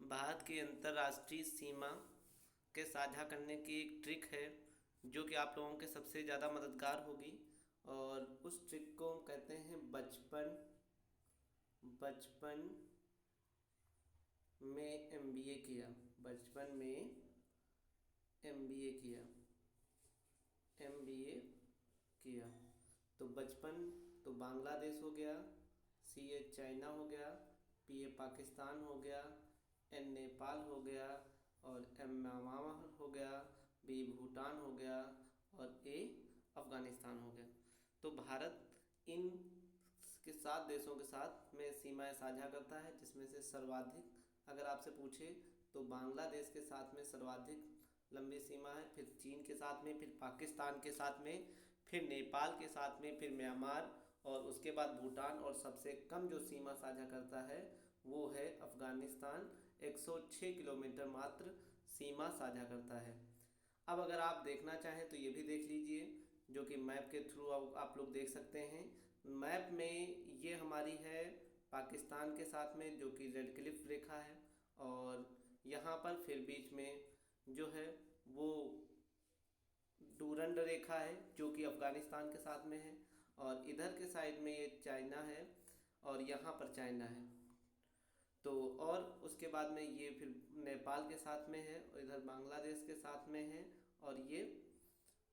भारत की अंतर्राष्ट्रीय सीमा के साझा करने की एक ट्रिक है जो कि आप लोगों के सबसे ज़्यादा मददगार होगी। और उस ट्रिक को हम कहते हैं बचपन बचपन में एमबीए किया। बचपन में एमबीए किया एमबीए किया। तो बचपन तो बांग्लादेश हो गया, सी ए चाइना हो गया, पी ए पाकिस्तान हो गया, एन नेपाल हो गया, और एम म्यांमार हो गया, बी भूटान हो गया, और ए अफ़गानिस्तान हो गया। तो भारत इन के 7 देशों के साथ में सीमाएं साझा करता है, जिसमें से सर्वाधिक अगर आपसे पूछे तो बांग्लादेश के साथ में सर्वाधिक लंबी सीमा है, फिर चीन के साथ में, फिर पाकिस्तान के साथ में, फिर नेपाल के साथ में, फिर म्यांमार, और उसके बाद भूटान, और सबसे कम जो सीमा साझा करता है वो है अफ़गानिस्तान। 106 किलोमीटर मात्र सीमा साझा करता है। अब अगर आप देखना चाहें तो ये भी देख लीजिए, जो कि मैप के थ्रू आप लोग देख सकते हैं। मैप में ये हमारी है पाकिस्तान के साथ में, जो कि रेड क्लिफ रेखा है, और यहाँ पर फिर बीच में जो है वो डूरंड रेखा है, जो कि अफ़गानिस्तान के साथ में है, और इधर के साइड में ये चाइना है, और यहाँ पर चाइना है। तो और उसके बाद में ये फिर नेपाल के साथ में है, और इधर बांग्लादेश के साथ में है, और ये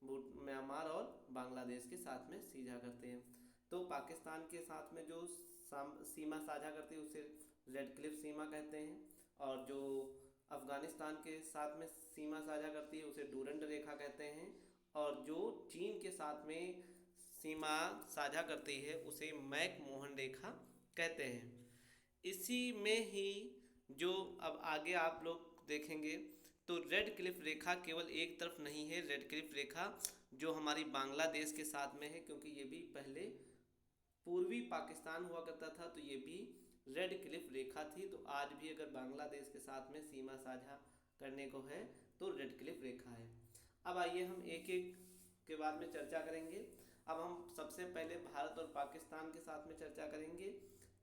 म्यांमार और बांग्लादेश के साथ में सीधा करते हैं। तो पाकिस्तान के साथ में जो सीमा साझा करती है उसे रेड क्लिफ सीमा कहते हैं, और जो अफ़गानिस्तान के साथ में सीमा साझा करती है उसे डूरंड रेखा कहते हैं, और जो चीन के साथ में सीमा साझा करती है उसे मैक मोहन रेखा कहते हैं। इसी में ही जो अब आगे आप लोग देखेंगे तो रेड क्लिफ रेखा केवल एक तरफ नहीं है। रेड क्लिफ रेखा जो हमारी बांग्लादेश के साथ में है, क्योंकि ये भी पहले पूर्वी पाकिस्तान हुआ करता था, तो ये भी रेड क्लिफ रेखा थी। तो आज भी अगर बांग्लादेश के साथ में सीमा साझा करने को है तो रेड क्लिफ रेखा है। अब आइए हम एक एक के बाद में चर्चा करेंगे। अब हम सबसे पहले भारत और पाकिस्तान के साथ में चर्चा करेंगे।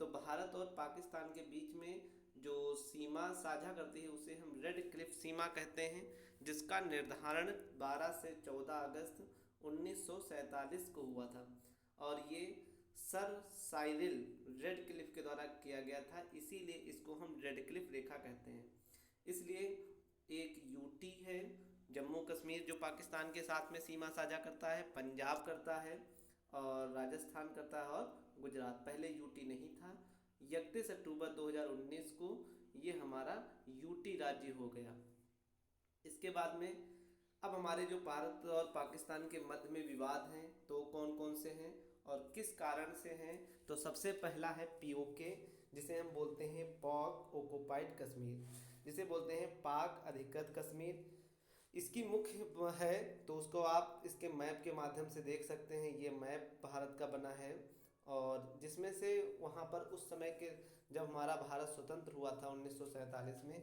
तो भारत और पाकिस्तान के बीच में जो सीमा साझा करती है उसे हम रेड क्लिफ सीमा कहते हैं, जिसका निर्धारण 12 से 14 अगस्त 1947 को हुआ था, और ये सर साइरिल रेड क्लिफ के द्वारा किया गया था। इसीलिए इसको हम रेड क्लिफ रेखा कहते हैं। इसलिए एक यूटी है, जम्मू कश्मीर जो पाकिस्तान के साथ में सीमा साझा करता है, पंजाब करता है, और राजस्थान करता है, और गुजरात। पहले यूटी नहीं था। 31 अक्टूबर 2019 को ये हमारा यूटी राज्य हो गया। इसके बाद में अब हमारे जो भारत और पाकिस्तान के मध्य में विवाद हैं तो कौन कौन से हैं और किस कारण से हैं। तो सबसे पहला है पीओके, जिसे हम बोलते हैं पाक ऑक्युपाइड कश्मीर, जिसे बोलते हैं पाक अधिकृत कश्मीर। इसकी मुख्य है तो उसको आप इसके मैप के माध्यम से देख सकते हैं। ये मैप भारत का बना है, और जिसमें से वहाँ पर उस समय के जब हमारा भारत स्वतंत्र हुआ था 1947 में,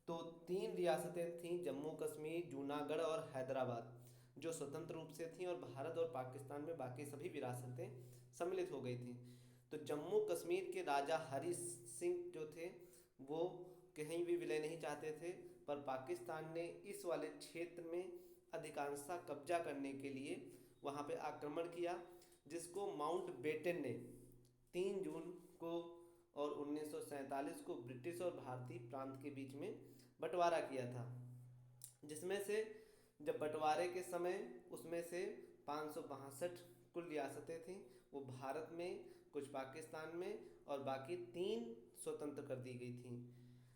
तो 3 रियासतें थीं, जम्मू कश्मीर, जूनागढ़ और हैदराबाद, जो स्वतंत्र रूप से थीं, और भारत और पाकिस्तान में बाकी सभी विरासतें सम्मिलित हो गई थीं। तो जम्मू कश्मीर के राजा हरि सिंह जो थे वो कहीं भी विलय नहीं चाहते थे, पर पाकिस्तान ने इस वाले क्षेत्र में अधिकांशता कब्जा करने के लिए वहाँ पे आक्रमण किया, जिसको माउंट बेटन ने 3 जून को और 1947 को ब्रिटिश और भारतीय प्रांत के बीच में बंटवारा किया था। जिसमें से जब बंटवारे के समय उसमें से 562 कुल रियासतें थीं, वो भारत में, कुछ पाकिस्तान में, और बाकी 3 स्वतंत्र कर दी गई थीं।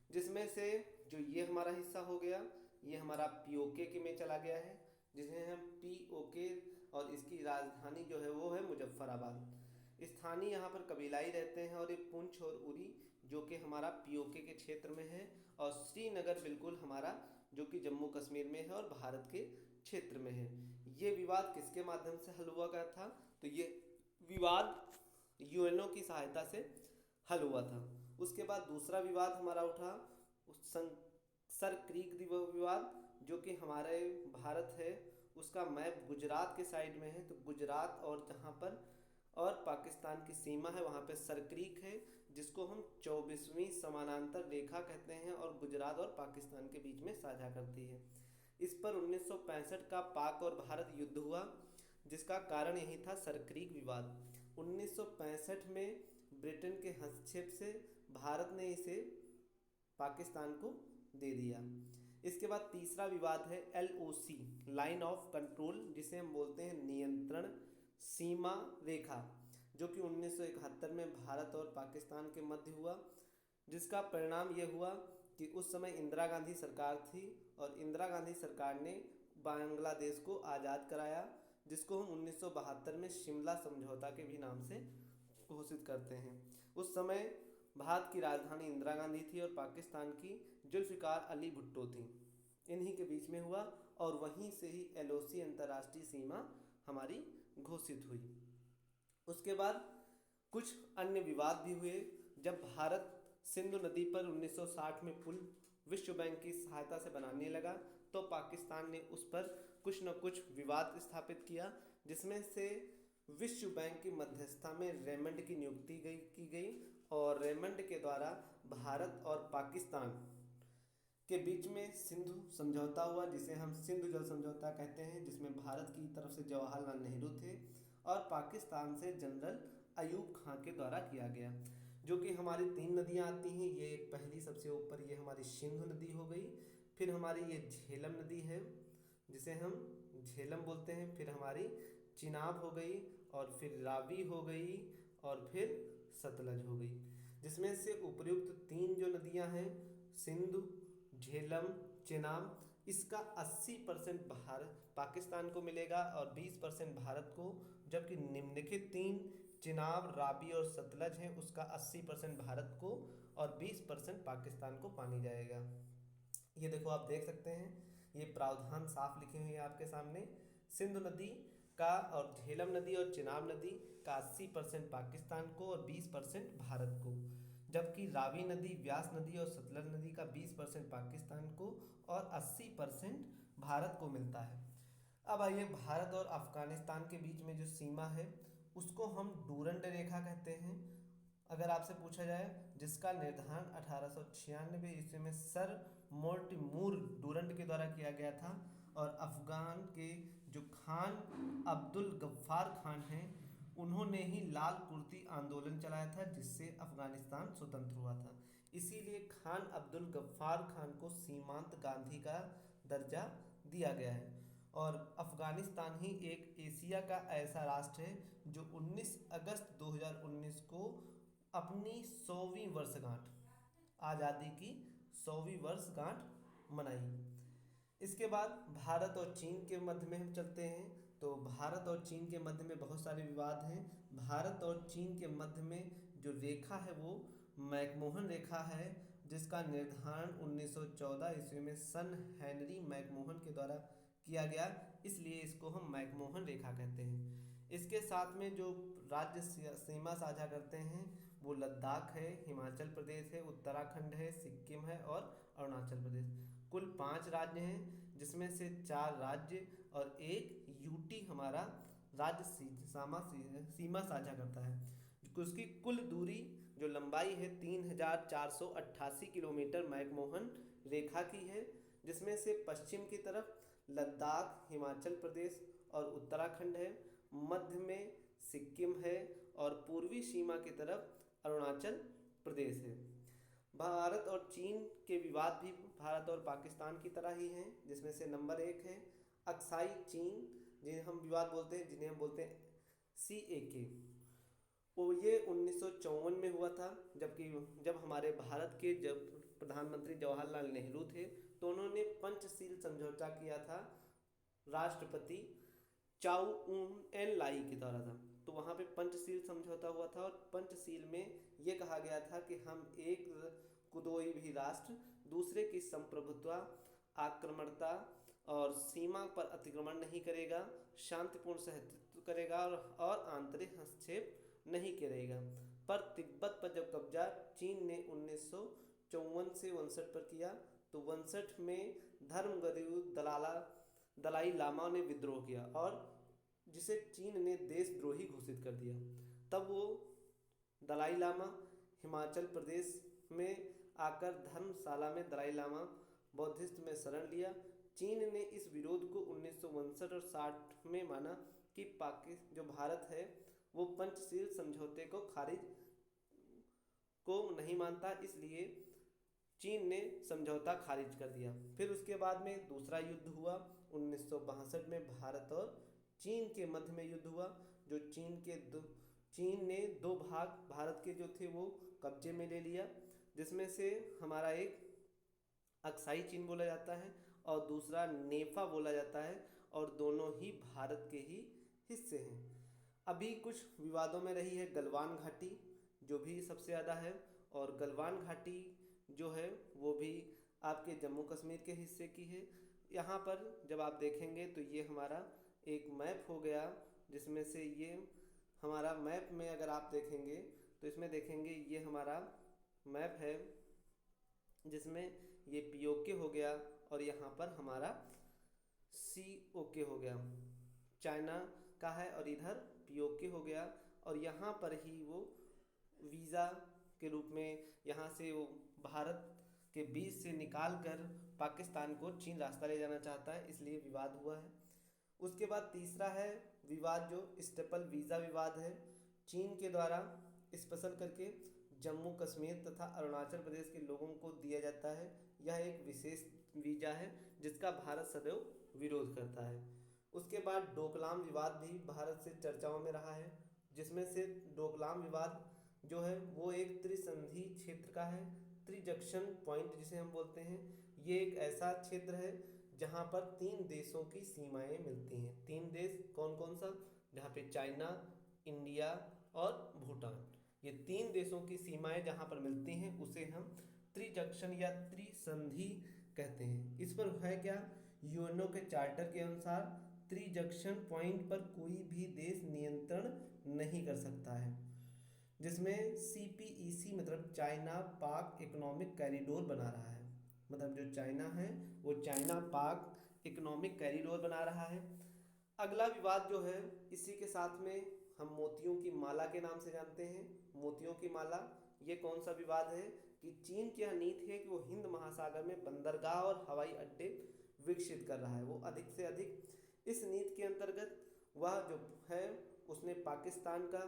जिसमें से जो ये हमारा हिस्सा हो गया, ये हमारा पीओके के में चला गया है, जिसे हम पीओके, और इसकी राजधानी जो है वो है मुजफ्फराबाद। स्थानीय यहाँ पर कबीलाई रहते हैं, और ये पुंछ और उरी जो कि हमारा पीओके के क्षेत्र में है, और श्रीनगर बिल्कुल हमारा जो कि जम्मू कश्मीर में है और भारत के क्षेत्र में है। ये विवाद किसके माध्यम से हल हुआ गया था? तो ये विवाद यूएनओ की सहायता से हल हुआ था। उसके बाद दूसरा विवाद हमारा उठा सर क्रीक विवाद, जो कि हमारे भारत है उसका मैप गुजरात के साइड में है। तो गुजरात और जहाँ पर और पाकिस्तान की सीमा है वहाँ पे सर क्रीक है, जिसको हम 24वीं समानांतर रेखा कहते हैं और गुजरात और पाकिस्तान के बीच में साझा करती है। इस पर 1965 का पाक और भारत युद्ध हुआ, जिसका कारण यही था सरक्रीक विवाद। 1965 में ब्रिटेन के हस्तक्षेप से भारत ने इसे पाकिस्तान को दे दिया। इसके बाद तीसरा विवाद है LOC, लाइन ऑफ कंट्रोल, जिसे हम बोलते हैं नियंत्रण सीमा रेखा, जो कि 1971 में भारत और पाकिस्तान के मध्य हुआ, जिसका परिणाम यह हुआ कि उस समय इंदिरा गांधी सरकार थी और इंदिरा गांधी सरकार ने बांग्लादेश को आज़ाद कराया, जिसको हम 1972 में शिमला समझौता के भी नाम से घोषित करते हैं। उस समय भारत की राजधानी इंदिरा गांधी थी और पाकिस्तान की जुल्फ़िकार अली भुट्टो थी। इन्हीं के बीच में हुआ और वहीं से ही LOC अंतर्राष्ट्रीय सीमा हमारी घोषित हुई। उसके बाद कुछ अन्य विवाद भी हुए। जब भारत सिंधु नदी पर 1960 में पुल विश्व बैंक की सहायता से बनाने लगा, तो पाकिस्तान ने उस पर कुछ न कुछ विवाद स्थापित किया, जिसमें से विश्व बैंक की मध्यस्थता में रेमंड की नियुक्ति की गई और रेमंड के द्वारा भारत और पाकिस्तान के बीच में सिंधु समझौता हुआ, जिसे हम सिंधु जल समझौता कहते हैं, जिसमें भारत की तरफ से जवाहरलाल नेहरू थे और पाकिस्तान से जनरल अयूब खां के द्वारा किया गया। जो कि हमारी 3 नदियाँ आती हैं, ये पहली सबसे ऊपर ये हमारी सिंधु नदी हो गई, फिर हमारी ये झेलम नदी है जिसे हम झेलम बोलते हैं, फिर हमारी चिनाब हो गई और फिर रावी हो गई और फिर सतलज हो गई, जिसमें से उपर्युक्त 3 जो नदियां हैं सिंधु, झेलम, चिनाब, इसका 80% भारत पाकिस्तान को मिलेगा और 20% भारत को, जबकि निम्नलिखित 3 चिनाब, रावी और सतलज हैं उसका 80% भारत को और 20% पाकिस्तान को पानी जाएगा। ये देखो आप देख सकते हैं, ये प्रावधान साफ लिखे हुए हैं आपके सामने। सिंधु नदी का और झेलम नदी और चिनाब नदी का 80% पाकिस्तान को और 20% भारत को, जबकि रावी नदी, व्यास नदी और सतलज नदी का 20% पाकिस्तान को और 80% भारत को मिलता है। अब आइए भारत और अफगानिस्तान के बीच में जो सीमा है उसको हम डूरंड रेखा कहते हैं। अगर आपसे पूछा जाए, जिसका निर्धारण 1896 ईस्वी में सर मोर्टिमूर डूरंड के द्वारा किया गया था और अफगान के जो खान अब्दुल गफ्फार खान हैं उन्होंने ही लाल कुर्ती आंदोलन चलाया था, जिससे अफगानिस्तान स्वतंत्र हुआ था। इसीलिए खान अब्दुल गफ्फार खान को सीमांत गांधी का दर्जा दिया गया है। और अफगानिस्तान ही एक एशिया का ऐसा राष्ट्र है जो 19 अगस्त 2019 को अपनी 100वीं वर्षगांठ, आज़ादी की 100वीं वर्षगांठ मनाई। इसके बाद भारत और चीन के मध्य में हम चलते हैं, तो भारत और चीन के मध्य में बहुत सारे विवाद हैं। भारत और चीन के मध्य में जो रेखा है वो मैकमोहन रेखा है, जिसका निर्धारण 1914 ईस्वी में सन हेनरी मैकमोहन के द्वारा किया गया, इसलिए इसको हम मैकमोहन रेखा कहते हैं। इसके साथ में जो राज्य सीमा साझा करते हैं वो लद्दाख है, हिमाचल प्रदेश है, उत्तराखंड है, सिक्किम है और अरुणाचल प्रदेश। कुल 5 राज्य हैं, जिसमें से 4 राज्य और एक यूटी हमारा राज्य सीमा साझा करता है। उसकी कुल दूरी जो लंबाई है 3488 किलोमीटर मैकमोहन रेखा की है, जिसमें से पश्चिम की तरफ लद्दाख, हिमाचल प्रदेश और उत्तराखंड है, मध्य में सिक्किम है और पूर्वी सीमा की तरफ अरुणाचल प्रदेश है। भारत और चीन के विवाद भी भारत और पाकिस्तान की तरह ही हैं, जिसमें से नंबर 1 है अक्साई चीन, जिन्हें हम विवाद बोलते हैं, जिन्हें हम बोलते हैं CAK। वो ये 1954 में हुआ था, जब हमारे भारत के जब प्रधानमंत्री जवाहरलाल नेहरू थे तो उन्होंने पंचशील समझौता किया था राष्ट्रपति चाउ उन एन लाई के द्वारा था। तो वहाँ पे पंचशील समझौता हुआ था और पंचशील में ये कहा गया था कि हम एक कोई भी राष्ट्र दूसरे की संप्रभुता, आक्रमणता और सीमा पर अतिक्रमण नहीं करेगा, शांतिपूर्ण सहस्तित्व करेगा और आंतरिक हस्तक्षेप नहीं करेगा। पर तिब्बत पर जब कब्जा चीन ने 1954 से 59 पर किया, तो 59 में धर्मगुरु दलाई लामा ने विद्रोह किया और जिसे चीन ने देशद्रोही घोषित कर दिया। तब वो दलाई लामा हिमाचल प्रदेश में आकर धर्मशाला में दलाई लामा बौद्धिस्ट में शरण लिया। चीन ने इस विरोध को 1959 और 60 में माना कि पाकिस्तान जो भारत है वो पंचशील समझौते को खारिज को नहीं मानता, इसलिए चीन ने समझौता खारिज कर दिया। फिर उसके बाद में दूसरा युद्ध हुआ 1962 में, भारत और चीन के मध्य में युद्ध हुआ। जो चीन ने दो भाग भारत के जो थे वो कब्जे में ले लिया, जिसमें से हमारा एक अक्साई चीन बोला जाता है और दूसरा नेफा बोला जाता है, और दोनों ही भारत के ही हिस्से हैं। अभी कुछ विवादों में रही है गलवान घाटी, जो भी सबसे ज़्यादा है, और गलवान घाटी जो है वो भी आपके जम्मू कश्मीर के हिस्से की है। यहाँ पर जब आप देखेंगे तो ये हमारा एक मैप हो गया, जिसमें से ये हमारा मैप में अगर आप देखेंगे तो इसमें देखेंगे ये हमारा मैप है, जिसमें ये पीओके हो गया और यहाँ पर हमारा सीओके हो गया, चाइना का है, और इधर पीओके हो गया। और यहाँ पर ही वो वीज़ा के रूप में यहाँ से वो भारत के बीच से निकाल कर पाकिस्तान को चीन रास्ता ले जाना चाहता है, इसलिए विवाद हुआ है। उसके बाद तीसरा है विवाद जो स्टेपल वीज़ा विवाद है। चीन के द्वारा स्पेशल करके जम्मू कश्मीर तथा अरुणाचल प्रदेश के लोगों को दिया जाता है। यह एक विशेष वीज़ा है जिसका भारत सदैव विरोध करता है। उसके बाद डोकलाम विवाद भी भारत से चर्चाओं में रहा है, जिसमें से डोकलाम विवाद जो है वो एक त्रिसंधि क्षेत्र का है। त्रिजंक्शन पॉइंट जिसे हम बोलते हैं, ये एक ऐसा क्षेत्र है जहाँ पर 3 देशों की सीमाएं मिलती हैं। 3 देश कौन कौन सा, जहाँ पे चाइना, इंडिया और भूटान, ये 3 देशों की सीमाएं जहाँ पर मिलती हैं उसे हम त्रिजंक्शन या त्रिसंधि कहते हैं। इस पर है क्या, यूएनओ के चार्टर के अनुसार त्रिजंक्शन पॉइंट पर कोई भी देश नियंत्रण नहीं कर सकता है, जिसमें सीपीईसी मतलब चाइना पाक इकोनॉमिक कॉरिडोर बना रहा है। मतलब जो चाइना है वो चाइना पाक इकोनॉमिक कॉरिडोर बना रहा है। अगला विवाद जो है इसी के साथ में हम मोतियों की माला के नाम से जानते हैं। मोतियों की माला ये कौन सा विवाद है कि चीन की यह नीति है कि वो हिंद महासागर में बंदरगाह और हवाई अड्डे विकसित कर रहा है, वो अधिक से अधिक। इस नीति के अंतर्गत वह जो है उसने पाकिस्तान का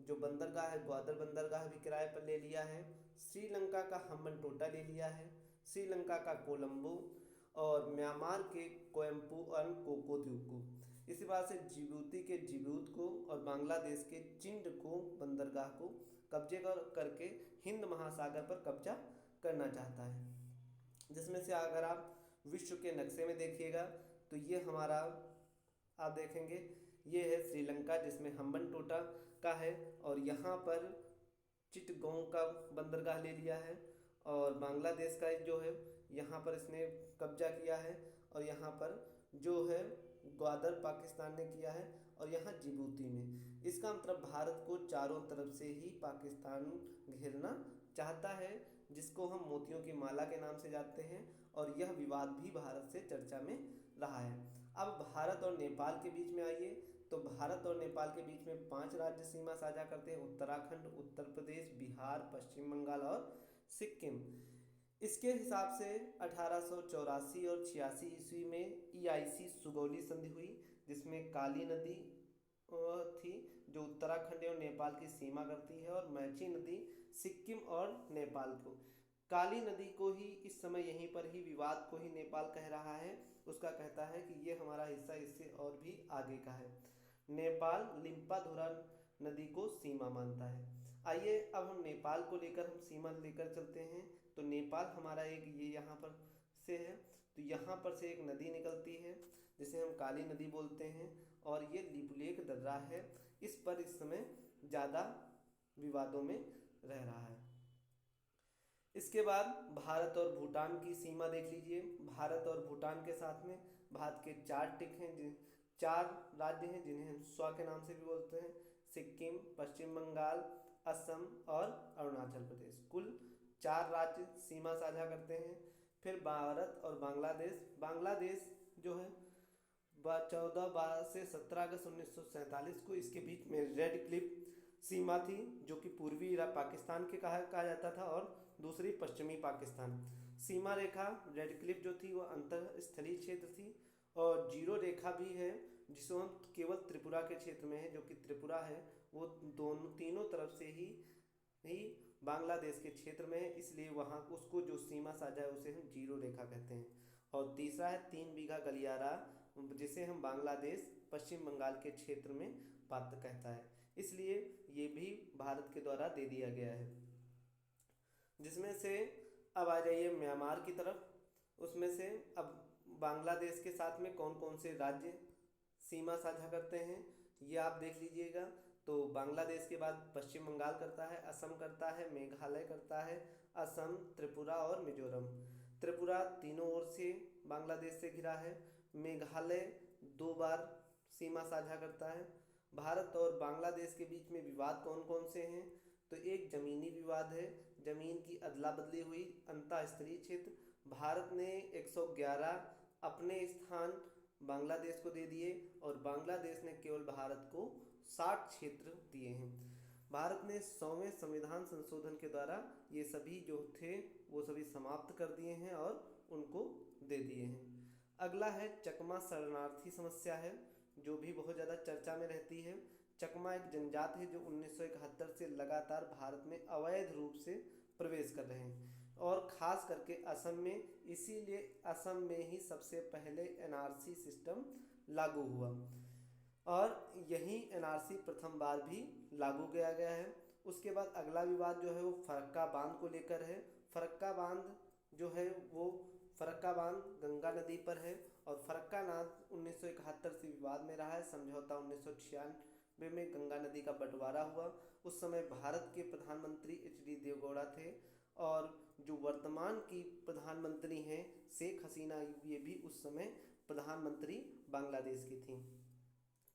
जो बंदरगाह है ग्वादर बंदरगाह भी किराए पर ले लिया है, श्रीलंका का हम्बनटोटा ले लिया है, श्रीलंका का कोलंबो, और म्यांमार के कोयम्पू और कोकोद्वीप को। इसी बात से जिबूती के जिबूत को और बांग्लादेश के चिंड को बंदरगाह को कब्जे करके हिंद महासागर पर कब्जा करना चाहता है। जिसमें से अगर आप विश्व के नक्शे में देखिएगा तो ये हमारा आप देखेंगे ये है श्रीलंका, जिसमें हम्बनटोटा का है, और यहाँ पर चिटगोंग का बंदरगाह ले लिया है, और बांग्लादेश का जो है यहाँ पर इसने कब्जा किया है, और यहाँ पर जो है ग्वादर पाकिस्तान ने किया है, और यहाँ जिबूती में। इसका मतलब भारत को चारों तरफ से ही पाकिस्तान घेरना चाहता है, जिसको हम मोतियों की माला के नाम से जानते हैं, और यह विवाद भी भारत से चर्चा में रहा है। अब भारत और नेपाल के बीच में आइए, तो भारत और नेपाल के बीच में 5 राज्य सीमा साझा करते हैं, उत्तराखंड, उत्तर प्रदेश, बिहार, पश्चिम बंगाल और सिक्किम। इसके हिसाब से 1884 और 86 ईस्वी में ईआईसी सुगौली संधि हुई, जिसमें काली नदी थी जो उत्तराखंड और नेपाल की सीमा करती है, और मैची नदी सिक्किम और नेपाल को। काली नदी को ही इस समय यहीं पर ही विवाद को ही नेपाल कह रहा है, उसका कहता है कि ये हमारा हिस्सा इससे और भी आगे का है। नेपाल लिम्पाधुरा नदी को सीमा मानता है। आइए अब हम नेपाल को लेकर हम सीमा लेकर चलते हैं। तो नेपाल हमारा एक ये यहाँ पर से है, तो यहाँ पर से एक नदी निकलती है जिसे हम काली नदी बोलते हैं, और ये लिपुलेख दर्रा है। इस पर इस समय ज़्यादा विवादों में रह रहा है। इसके बाद भारत और भूटान की सीमा देख लीजिए। भारत और भूटान के साथ में भारत के 4 टिक हैं, 4 राज्य हैं जिन्हें हम स्वा के नाम से भी बोलते हैं, सिक्किम, पश्चिम बंगाल, असम और अरुणाचल प्रदेश। कुल 4 राज्य सीमा साझा करते हैं। फिर भारत और बांग्लादेश जो है 14 से 17 अगस्त 1947 को इसके बीच में रेड क्लिफ सीमा थी, जो कि पूर्वी पाकिस्तान के कहा जाता था, और दूसरी पश्चिमी पाकिस्तान। सीमा रेखा रेड क्लिफ जो थी वो अंतर स्थलीय क्षेत्र थी, और जीरो रेखा भी है जिसको हम केवल त्रिपुरा के क्षेत्र में है, जो कि त्रिपुरा है वो दोनों तीनों तरफ से ही बांग्लादेश के क्षेत्र में है, इसलिए वहाँ उसको जो सीमा साझा है उसे हम जीरो रेखा कहते हैं। और तीसरा है 3 बीघा गलियारा, जिसे हम बांग्लादेश पश्चिम बंगाल के क्षेत्र में पात्र कहता है, इसलिए ये भी भारत के द्वारा दे दिया गया है। जिसमें से अब आ जाइए म्यांमार की तरफ। उसमें से अब बांग्लादेश के साथ में कौन कौन से राज्य सीमा साझा करते हैं ये आप देख लीजिएगा। तो बांग्लादेश के बाद पश्चिम बंगाल करता है, असम करता है, मेघालय करता है, असम, त्रिपुरा और मिजोरम। त्रिपुरा तीनों ओर से बांग्लादेश से घिरा है। मेघालय 2 बार सीमा साझा करता है। भारत और बांग्लादेश के बीच में विवाद कौन कौन से हैं? तो एक ज़मीनी विवाद है, ज़मीन की अदला बदली हुई अंतःस्थलीय क्षेत्र। भारत ने 111 अपने स्थान बांग्लादेश को दे दिए, और बांग्लादेश ने केवल भारत को 60 क्षेत्र दिए हैं। भारत ने 100वें संविधान संशोधन के द्वारा ये सभी जो थे वो सभी समाप्त कर दिए हैं और उनको दे दिए हैं। अगला है चकमा शरणार्थी समस्या है, जो भी बहुत ज़्यादा चर्चा में रहती है। चकमा एक जनजाति है जो 1971 से लगातार भारत में अवैध रूप से प्रवेश कर रहे हैं, और ख़ास करके असम में, इसीलिए असम में ही सबसे पहले एनआरसी सिस्टम लागू हुआ, और यही एनआरसी प्रथम बार भी लागू किया गया है। उसके बाद अगला विवाद जो है वो फरक्का बांध को लेकर है। फरक्का बांध जो है वो फरक्का बांध गंगा नदी पर है, और फरक्का बांध 1971 से विवाद में रहा है। समझौता 1996 में गंगा नदी का बंटवारा हुआ। उस समय भारत के प्रधानमंत्री एच.डी. देवगौड़ा थे, और जो वर्तमान की प्रधानमंत्री हैं शेख हसीना, ये भी उस समय प्रधानमंत्री बांग्लादेश की थी।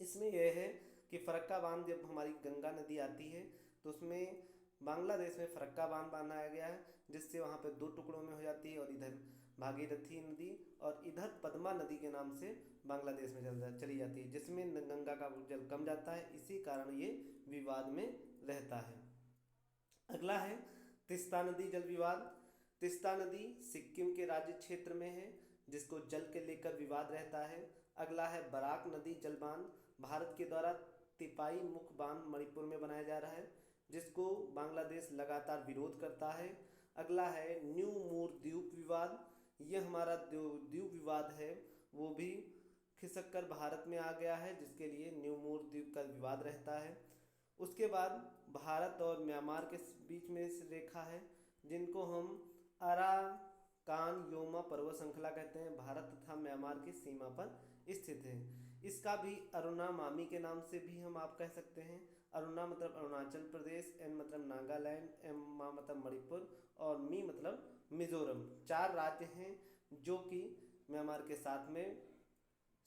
इसमें यह है कि फरक्का बांध जब हमारी गंगा नदी आती है तो उसमें बांग्लादेश में फरक्का बांध बनाया गया है, जिससे वहाँ पे 2 टुकड़ों में हो जाती है, और इधर भागीरथी नदी और इधर पद्मा नदी के नाम से बांग्लादेश में चली जाती है, जिसमें गंगा का जल कम जाता है, इसी कारण ये विवाद में रहता है। अगला है तिस्ता नदी जल विवाद। तिस्ता नदी सिक्किम के राज्य क्षेत्र में है, जिसको जल के लेकर विवाद रहता है। अगला है बराक नदी जल बांध। भारत के द्वारा तिपाई मुख बांध मणिपुर में बनाया जा रहा है, जिसको बांग्लादेश लगातार विरोध करता है। अगला है न्यू मूर द्वीप विवाद। यह हमारा जो द्वीप विवाद है वो भी खिसक कर भारत में आ गया है, जिसके लिए न्यू मूर द्वीप का विवाद रहता है। उसके बाद भारत और म्यांमार के बीच में रेखा है, जिनको हम अराकान योमा पर्वत श्रृंखला कहते हैं। भारत तथा म्यांमार की सीमा पर स्थित है। इसका भी अरुणा मामी के नाम से भी हम आप कह सकते हैं। अरुणा मतलब अरुणाचल प्रदेश, एन मतलब नागालैंड, एम मा मतलब मणिपुर, और मी मतलब मिजोरम। 4 राज्य हैं जो कि म्यांमार के साथ में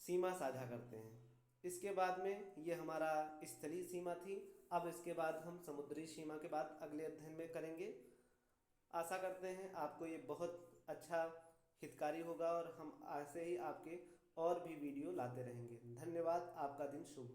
सीमा साझा करते हैं। इसके बाद में ये हमारा स्थलीय सीमा थी। अब इसके बाद हम समुद्री सीमा के बाद अगले अध्ययन में करेंगे। आशा करते हैं आपको ये बहुत अच्छा हितकारी होगा, और हम ऐसे ही आपके और भी वीडियो लाते रहेंगे। धन्यवाद। आपका दिन शुभ।